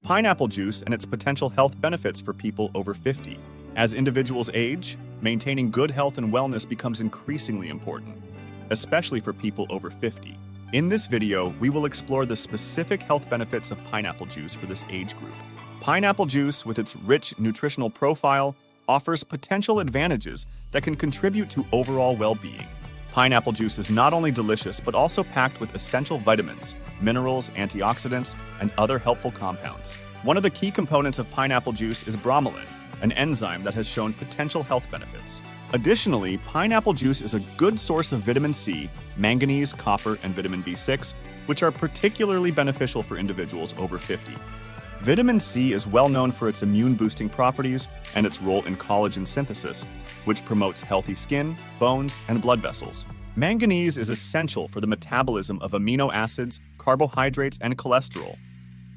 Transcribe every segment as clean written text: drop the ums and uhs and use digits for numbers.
Pineapple juice and its potential health benefits for people over 50. As individuals age, maintaining good health and wellness becomes increasingly important, especially for people over 50. In this video, we will explore the specific health benefits of pineapple juice for this age group. Pineapple juice, with its rich nutritional profile, offers potential advantages that can contribute to overall well-being. Pineapple juice is not only delicious, but also packed with essential vitamins, minerals, antioxidants, and other helpful compounds. One of the key components of pineapple juice is bromelain, an enzyme that has shown potential health benefits. Additionally, pineapple juice is a good source of vitamin C, manganese, copper, and vitamin B6, which are particularly beneficial for individuals over 50. Vitamin C is well known for its immune-boosting properties and its role in collagen synthesis, which promotes healthy skin, bones, and blood vessels. Manganese is essential for the metabolism of amino acids, carbohydrates, and cholesterol,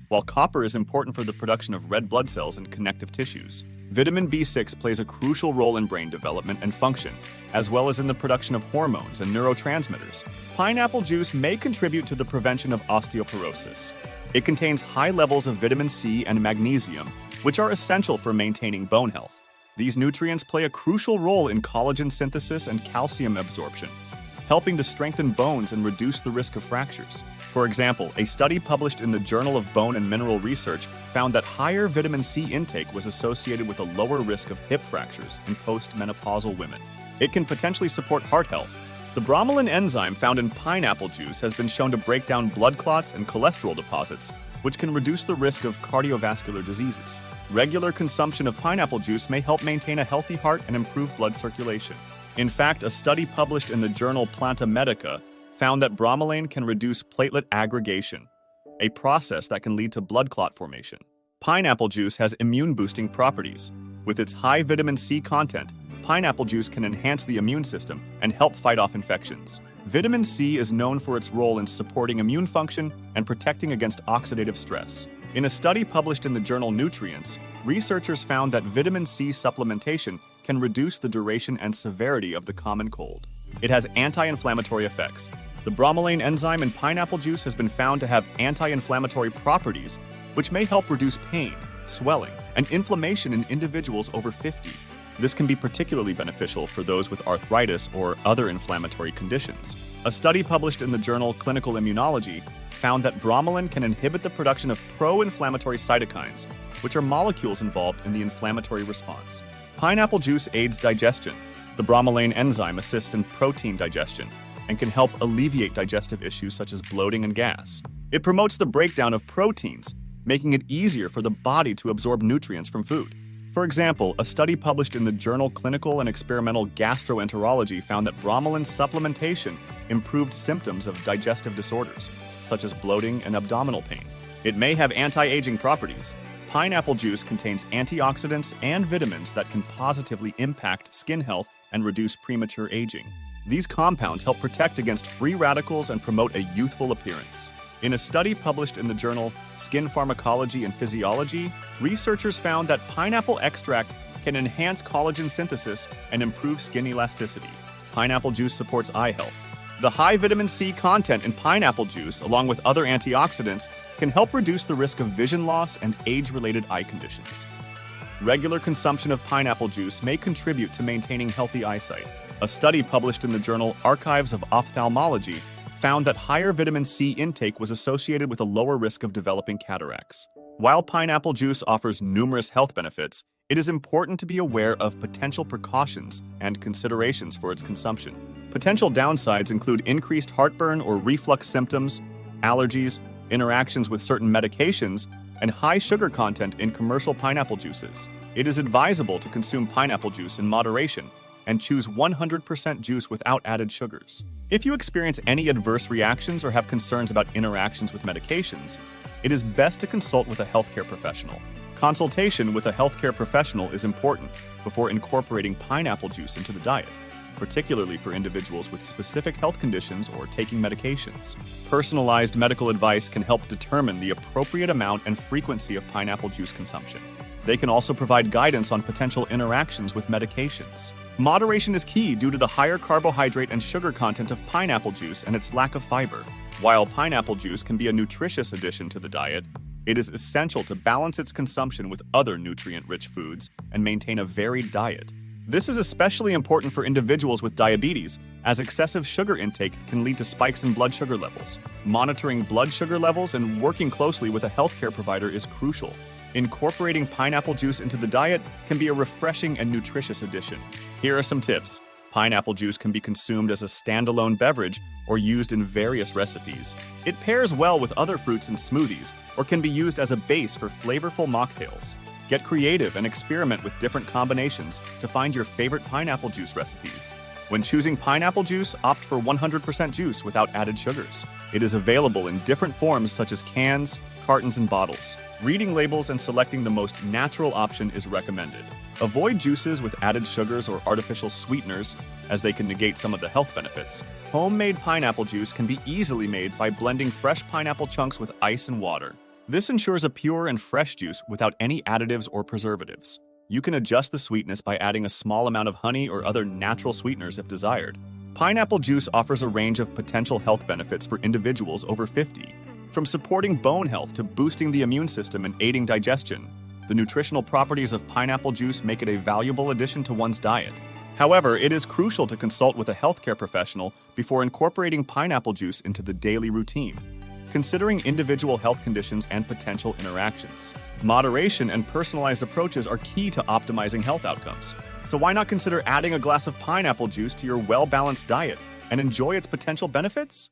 while copper is important for the production of red blood cells and connective tissues. Vitamin B6 plays a crucial role in brain development and function, as well as in the production of hormones and neurotransmitters. Pineapple juice may contribute to the prevention of osteoporosis. It contains high levels of vitamin C and magnesium, which are essential for maintaining bone health. These nutrients play a crucial role in collagen synthesis and calcium absorption, helping to strengthen bones and reduce the risk of fractures. For example, a study published in the Journal of Bone and Mineral Research found that higher vitamin C intake was associated with a lower risk of hip fractures in postmenopausal women. It can potentially support heart health. The bromelain enzyme found in pineapple juice has been shown to break down blood clots and cholesterol deposits, which can reduce the risk of cardiovascular diseases. Regular consumption of pineapple juice may help maintain a healthy heart and improve blood circulation. In fact, a study published in the journal Planta Medica found that bromelain can reduce platelet aggregation, a process that can lead to blood clot formation. Pineapple juice has immune-boosting properties. With its high vitamin C content, pineapple juice can enhance the immune system and help fight off infections. Vitamin C is known for its role in supporting immune function and protecting against oxidative stress. In a study published in the journal Nutrients, researchers found that vitamin C supplementation can reduce the duration and severity of the common cold. It has anti-inflammatory effects. The bromelain enzyme in pineapple juice has been found to have anti-inflammatory properties, which may help reduce pain, swelling, and inflammation in individuals over 50. This can be particularly beneficial for those with arthritis or other inflammatory conditions. A study published in the journal Clinical Immunology found that bromelain can inhibit the production of pro-inflammatory cytokines, which are molecules involved in the inflammatory response. Pineapple juice aids digestion. The bromelain enzyme assists in protein digestion and can help alleviate digestive issues such as bloating and gas. It promotes the breakdown of proteins, making it easier for the body to absorb nutrients from food. For example, a study published in the journal Clinical and Experimental Gastroenterology found that bromelain supplementation improved symptoms of digestive disorders, such as bloating and abdominal pain. It may have anti-aging properties. Pineapple juice contains antioxidants and vitamins that can positively impact skin health and reduce premature aging. These compounds help protect against free radicals and promote a youthful appearance. In a study published in the journal Skin Pharmacology and Physiology, researchers found that pineapple extract can enhance collagen synthesis and improve skin elasticity. Pineapple juice supports eye health. The high vitamin C content in pineapple juice, along with other antioxidants, can help reduce the risk of vision loss and age-related eye conditions. Regular consumption of pineapple juice may contribute to maintaining healthy eyesight. A study published in the journal Archives of Ophthalmology found that higher vitamin C intake was associated with a lower risk of developing cataracts. While pineapple juice offers numerous health benefits, it is important to be aware of potential precautions and considerations for its consumption. Potential downsides include increased heartburn or reflux symptoms, allergies, interactions with certain medications, and high sugar content in commercial pineapple juices. It is advisable to consume pineapple juice in moderation and choose 100% juice without added sugars. If you experience any adverse reactions or have concerns about interactions with medications, it is best to consult with a healthcare professional. Consultation with a healthcare professional is important before incorporating pineapple juice into the diet, particularly for individuals with specific health conditions or taking medications. Personalized medical advice can help determine the appropriate amount and frequency of pineapple juice consumption. They can also provide guidance on potential interactions with medications. Moderation is key due to the higher carbohydrate and sugar content of pineapple juice and its lack of fiber. While pineapple juice can be a nutritious addition to the diet, It is essential to balance its consumption with other nutrient-rich foods and maintain a varied diet. This is especially important for individuals with diabetes, as excessive sugar intake can lead to spikes in blood sugar levels. Monitoring blood sugar levels and working closely with a healthcare provider is crucial. Incorporating pineapple juice into the diet can be a refreshing and nutritious addition. Here are some tips. Pineapple juice can be consumed as a standalone beverage or used in various recipes. It pairs well with other fruits and smoothies, or can be used as a base for flavorful mocktails. Get creative and experiment with different combinations to find your favorite pineapple juice recipes. When choosing pineapple juice, opt for 100% juice without added sugars. It is available in different forms such as cans, cartons, and bottles. Reading labels and selecting the most natural option is recommended. Avoid juices with added sugars or artificial sweeteners, as they can negate some of the health benefits. Homemade pineapple juice can be easily made by blending fresh pineapple chunks with ice and water. This ensures a pure and fresh juice without any additives or preservatives. You can adjust the sweetness by adding a small amount of honey or other natural sweeteners if desired. Pineapple juice offers a range of potential health benefits for individuals over 50. From supporting bone health to boosting the immune system and aiding digestion, the nutritional properties of pineapple juice make it a valuable addition to one's diet. However, it is crucial to consult with a healthcare professional before incorporating pineapple juice into the daily routine, considering individual health conditions and potential interactions. Moderation and personalized approaches are key to optimizing health outcomes. So why not consider adding a glass of pineapple juice to your well-balanced diet and enjoy its potential benefits?